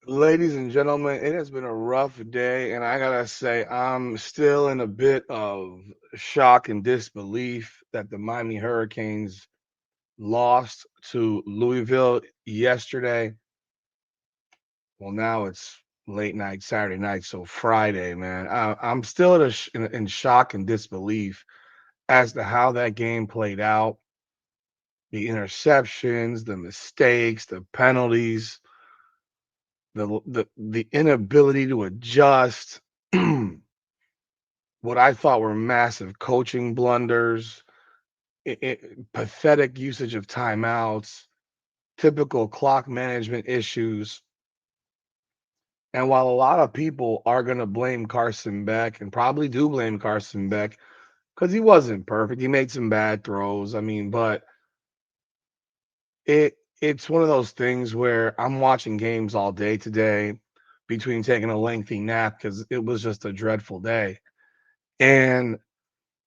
Ladies and gentlemen, it has been a rough day, and I gotta say, I'm still in a bit of shock and disbelief that the Miami Hurricanes lost to Louisville yesterday. Well, now it's late night, Saturday night, so Friday, man. I'm still in shock and disbelief as to how that game played out. The interceptions, the mistakes, the penalties, the inability to adjust. What I thought were massive coaching blunders, pathetic usage of timeouts, typical clock management issues. And while a lot of people are going to blame Carson Beck and probably do blame Carson Beck because he wasn't perfect, he made some bad throws. I mean, but it's one of those things where I'm watching games all day today between taking a lengthy nap because it was just a dreadful day. And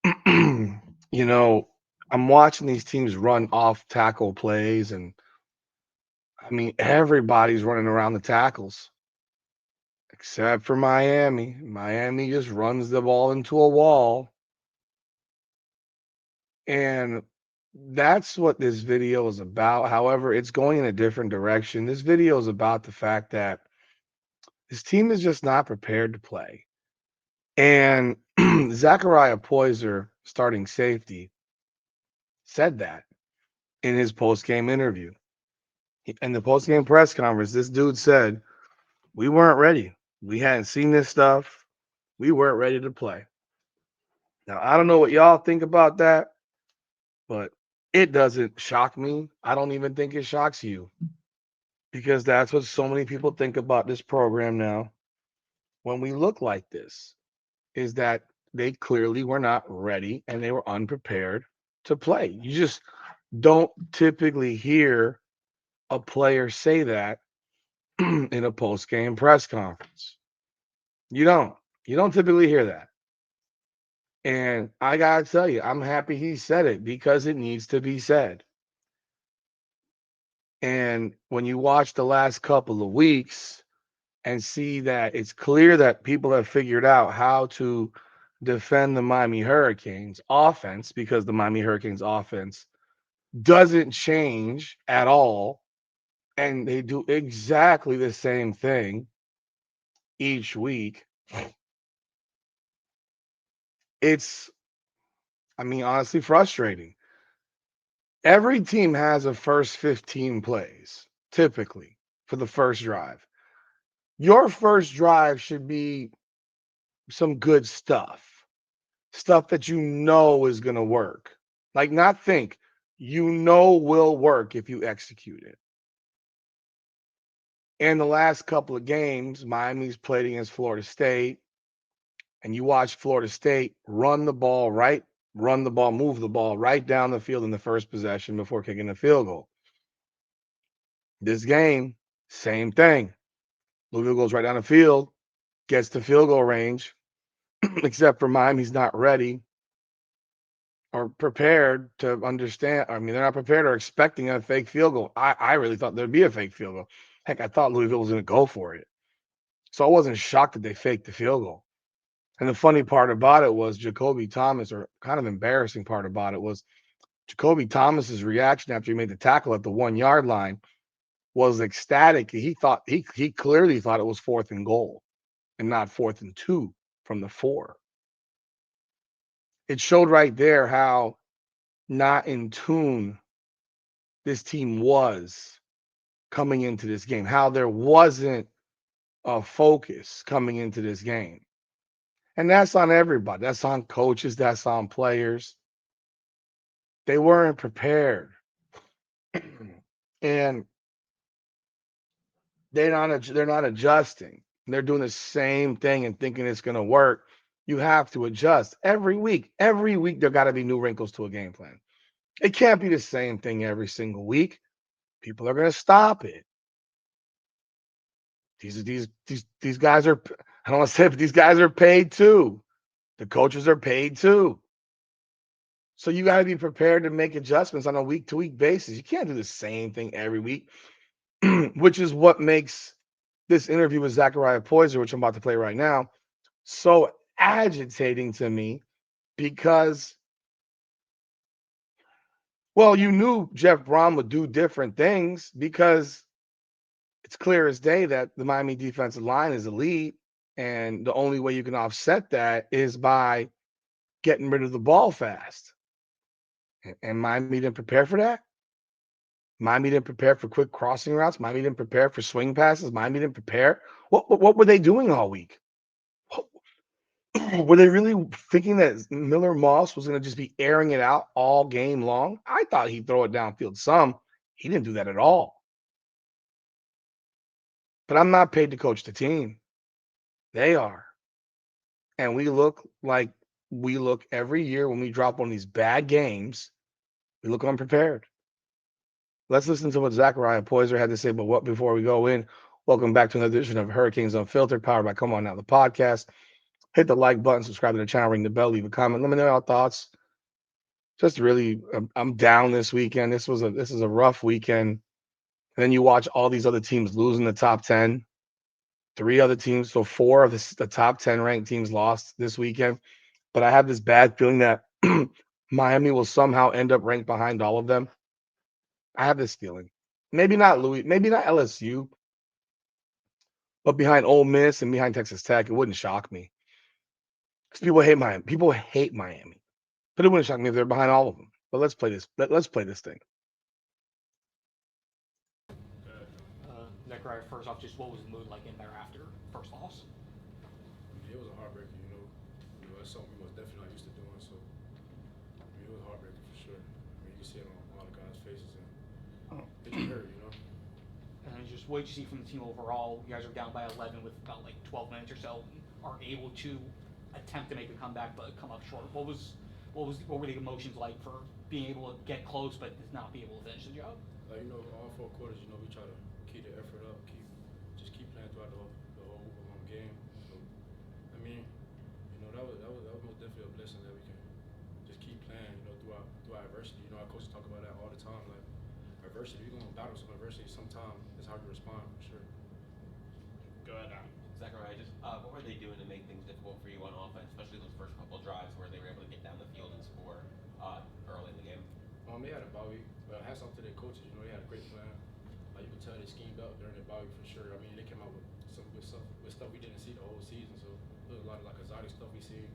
you know, I'm watching these teams run off tackle plays, and I mean, everybody's running around the tackles except for Miami. Miami just runs the ball into a wall. And that's what this video is about. However, it's going in a different direction. This video is about the fact that this team is just not prepared to play. And Zechariah Poyser, starting safety, said that in his post-game interview. In the post-game press conference, this dude said, "We weren't ready. We hadn't seen this stuff. We weren't ready to play." Now, I don't know what y'all think about that, but it doesn't shock me. I don't even think it shocks you because that's what so many people think about this program now. When we look like this, is that they clearly were not ready and they were unprepared to play. You just don't typically hear a player say that in a post-game press conference. You don't. You don't typically hear that. And I gotta tell you, I'm happy he said it because it needs to be said. And when you watch the last couple of weeks and see that it's clear that people have figured out how to defend the Miami Hurricanes offense because the Miami Hurricanes offense doesn't change at all. And they do exactly the same thing each week. It's, I mean, honestly frustrating. Every team has a first 15 plays, typically, for the first drive. Your first drive should be some good stuff that you know is going to work. Like, not think, you know will work if you execute it. In the last couple of games, Miami's played against Florida State, and you watch Florida State run the ball, move the ball right down the field in the first possession before kicking the field goal. This game, same thing. Louisville goes right down the field, gets to field goal range, except for Miami's not ready or prepared to understand. I mean, they're not prepared or expecting a fake field goal. I really thought there'd be a fake field goal. Heck, I thought Louisville was going to go for it. So I wasn't shocked that they faked the field goal. And the funny part about it was Jacoby Thomas, or kind of embarrassing part about it was Jacoby Thomas's reaction after he made the tackle at the 1 yard line was ecstatic. He clearly thought it was fourth and goal and not fourth and two from the 4. It showed right there how not in tune this team was coming into this game, how there wasn't a focus coming into this game. And that's on everybody. That's on coaches, that's on players. They weren't prepared. And they're not adjusting. They're doing the same thing and thinking it's going to work. You have to adjust every week. Every week there got to be new wrinkles to a game plan. It can't be the same thing every single week. People are going to stop it. These guys are, I don't want to say it, but these guys are paid too. The coaches are paid too. So you got to be prepared to make adjustments on a week to week basis. You can't do the same thing every week, which is what makes this interview with Zechariah Poyser, which I'm about to play right now, so agitating to me because, well, you knew Jeff Brom would do different things because it's clear as day that the Miami defensive line is elite. And the only way you can offset that is by getting rid of the ball fast. And Miami didn't prepare for that. Miami didn't prepare for quick crossing routes. Miami didn't prepare for swing passes. Miami didn't prepare. What were they doing all week? Were they really thinking that Miller Moss was going to just be airing it out all game long? I thought he'd throw it downfield some. He didn't do that at all. But I'm not paid to coach the team. They are. And we look like we look every year when we drop one of these bad games. We look unprepared. Let's listen to what Zechariah Poyser had to say. But what before we go in, welcome back to another edition of Hurricanes Unfiltered, powered by Come On Now, the podcast. Hit the like button, subscribe to the channel, ring the bell, leave a comment. Let me know your thoughts. Just really, I'm down this weekend. This is a rough weekend. And then you watch all these other teams losing the top 10. 3 other teams, so 4 of the top 10 ranked teams lost this weekend. But I have this bad feeling that Miami will somehow end up ranked behind all of them. I have this feeling. Maybe not maybe not LSU, but behind Ole Miss and behind Texas Tech, it wouldn't shock me. Because people hate Miami. People hate Miami. But it wouldn't shock me if they're behind all of them. But let's play this. Let's play this thing. Zechariah, first off, just what was the mood like in there after first loss? It was a heartbreaker, that's something we most definitely not used to doing. So, it was heartbreaking for sure. You can see it on a lot of guys' faces, and it just hurt. And just what did you see from the team overall? You guys are down by 11 with about like 12 minutes or so, and are able to attempt to make a comeback but come up short. What were the emotions like for being able to get close but not be able to finish the job? All 4 quarters, we try to keep the effort up, keep playing throughout the whole game. So, that was most definitely a blessing that we can just keep playing, throughout adversity. Our coaches talk about that all the time. Like adversity, you're gonna battle some adversity. Sometimes it's how you respond for sure. Go ahead, Zechariah, what were they doing to make things difficult for you on offense, especially those first couple of drives where they were able to get down the field and score early in the game? They had a bye week, but hats off to their coaches. They had a great plan. You can tell they schemed up during their bye week for sure. They came out with stuff we didn't see the whole season. So there was a lot of exotic stuff we see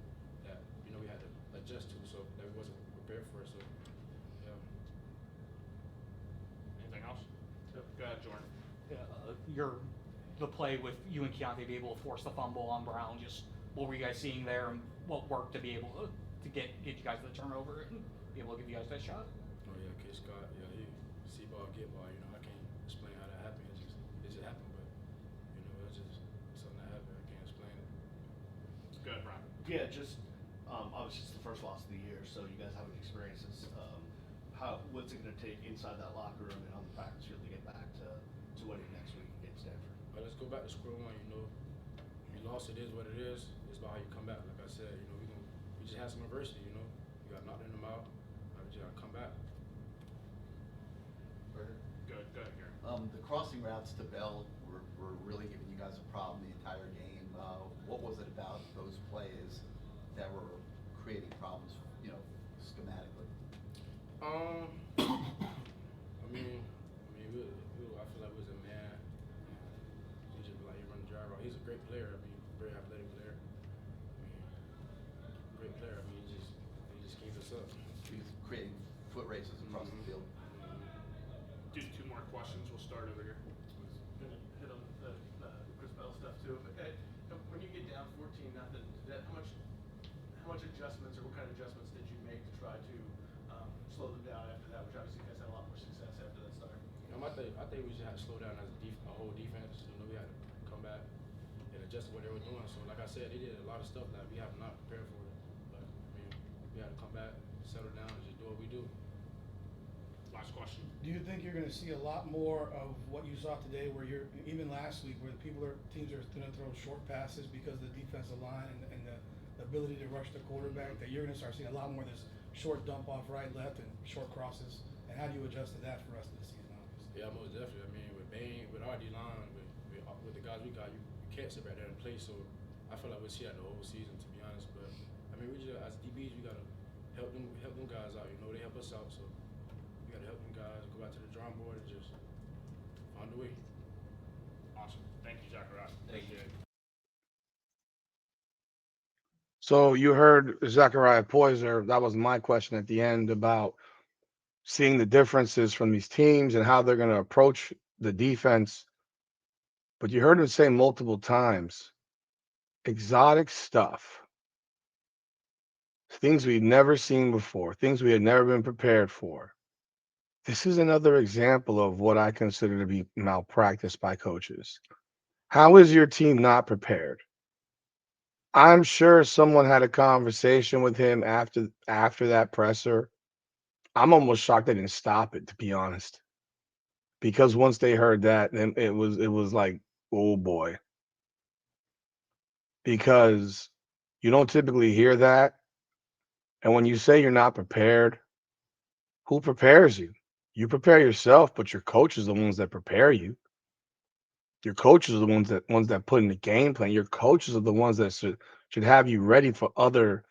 that we had to adjust to, so that we wasn't prepared for it. So yeah. Anything else? Go ahead, Jordan. The play with you and Keontae be able to force the fumble on Brown. Just what were you guys seeing there, and what worked to be able to get you guys to the turnover and be able to give you guys that shot? Oh yeah, K. Scott. Yeah, he see ball, get ball. I can't explain how that happened. It just happened, but it's just something that happened. I can't explain it. Good, Brian. Yeah, just obviously it's the first loss of the year, so you guys haven't experienced this. What's it going to take inside that locker room and on the practice field to get back to winning next week against Stanford? Let's go back to square one. You lost. It is what it is. It's about how you come back. Like I said, we just had some adversity. You got knocked in the mouth. You just got to come back. Good, Gary. The crossing routes to Bell were really giving you guys a problem the entire game. What was it about those plays that were creating problems, schematically? I feel like we was a man. He just like he run the drive out. He's a great player. Very athletic player. Great player. He just keeps us up. He's creating foot races across the field. Do 2 more questions. We'll start over here. Going to hit on the Chris Bell stuff too. But, when you get down 14-0, how much adjustments or what kind of adjustments did you make to try to slow them down after that? Which obviously you guys had a lot more success after that start. I think we just had to slow down as a whole defense. We had to come back and adjust to what they were doing. So like I said, they did a lot of stuff that we have not prepared for. But we had to come back, settle down, and just do what we do. Last question. Do you think you're going to see a lot more of what you saw today, where even last week, where teams are going to throw short passes because of the defensive line and the ability to rush the quarterback? That you're going to start seeing a lot more of this short dump off right, left, and short crosses. And how do you adjust to that for the rest of the season? Yeah, most definitely. With Bain, with our D line, with the guys we can't sit back there and play. So I feel like we'll see that the whole season, to be honest. But I mean, we just as DBs, we gotta help them guys out. You know, they help us out, so we gotta help them guys go back to the drawing board and just find a way. Awesome. Thank you, Zachariah. Thank you. Appreciate it. So you heard Zechariah Poyser. That was my question at the end about seeing the differences from these teams and how they're going to approach the defense. But you heard him say multiple times exotic stuff, things we'd never seen before, things we had never been prepared for. This is another example of what I consider to be malpractice by coaches. How is your team not prepared? I'm sure someone had a conversation with him after that presser. I'm almost shocked they didn't stop it, to be honest. Because once they heard that, then it was like, oh boy. Because you don't typically hear that. And when you say you're not prepared, who prepares you? You prepare yourself, but your coach is the ones that prepare you. Your coaches are the ones that put in the game plan. Your coaches are the ones that should have you ready for other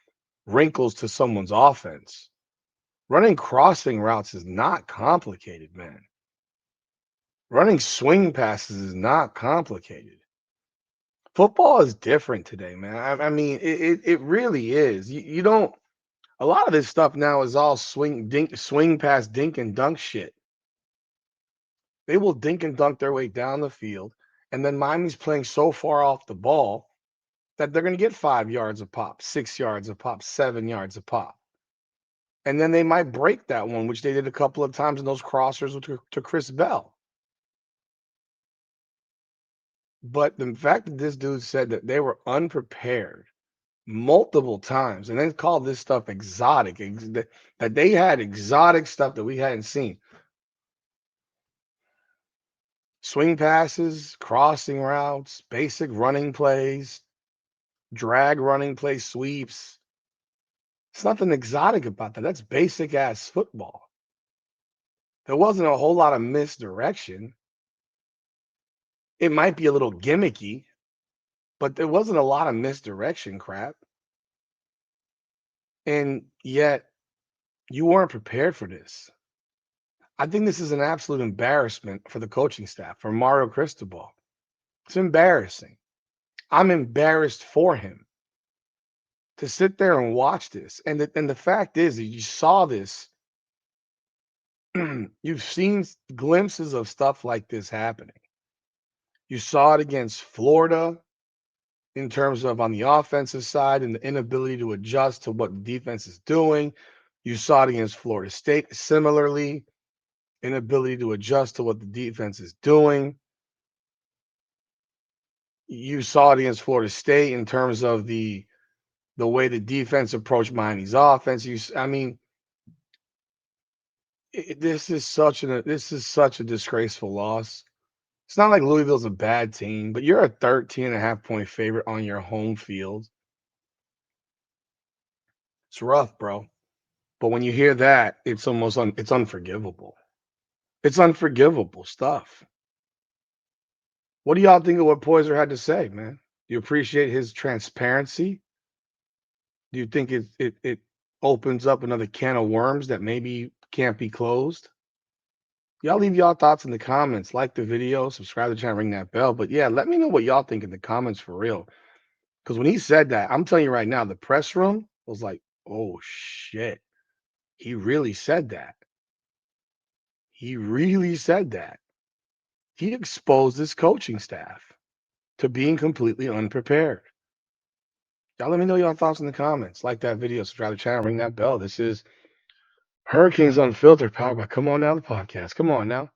wrinkles to someone's offense. Running crossing routes is not complicated, man. Running swing passes is not complicated. Football is different today, man. I mean, it really is. You don't. A lot of this stuff now is all swing pass, dink and dunk shit. They will dink and dunk their way down the field, and then Miami's playing so far off the ball that they're going to get 5 yards a pop, 6 yards a pop, 7 yards a pop. And then they might break that one, which they did a couple of times in those crossers to Chris Bell. But the fact that this dude said that they were unprepared multiple times and then called this stuff exotic, that they had exotic stuff that we hadn't seen. Swing passes, crossing routes, basic running plays, drag running play sweeps. It's nothing exotic about that. That's basic ass football. There wasn't a whole lot of misdirection. It might be a little gimmicky, but there wasn't a lot of misdirection crap. And yet you weren't prepared for this. I think this is an absolute embarrassment for the coaching staff, for Mario Cristobal. It's embarrassing. I'm embarrassed for him to sit there and watch this. And the fact is that you saw this. You've seen glimpses of stuff like this happening. You saw it against Florida in terms of on the offensive side and the inability to adjust to what the defense is doing. You saw it against Florida State similarly, inability to adjust to what the defense is doing. You saw it against Florida State in terms of the way the defense approached Miami's offense. This is such a disgraceful loss. It's not like Louisville's a bad team, but you're a 13.5-point favorite on your home field. It's rough, bro. But when you hear that, it's almost it's unforgivable. It's unforgivable stuff. What do y'all think of what Poyser had to say, man? Do you appreciate his transparency? Do you think it opens up another can of worms that maybe can't be closed? Y'all leave y'all thoughts in the comments. Like the video, subscribe to the channel, ring that bell. But yeah, let me know what y'all think in the comments for real. Because when he said that, I'm telling you right now, the press room was like, oh shit. He really said that. He really said that. He exposed his coaching staff to being completely unprepared. Y'all let me know your thoughts in the comments. Like that video, subscribe to the channel, ring that bell. This is Hurricanes Unfiltered, powered by Come On Now, the podcast. Come on now.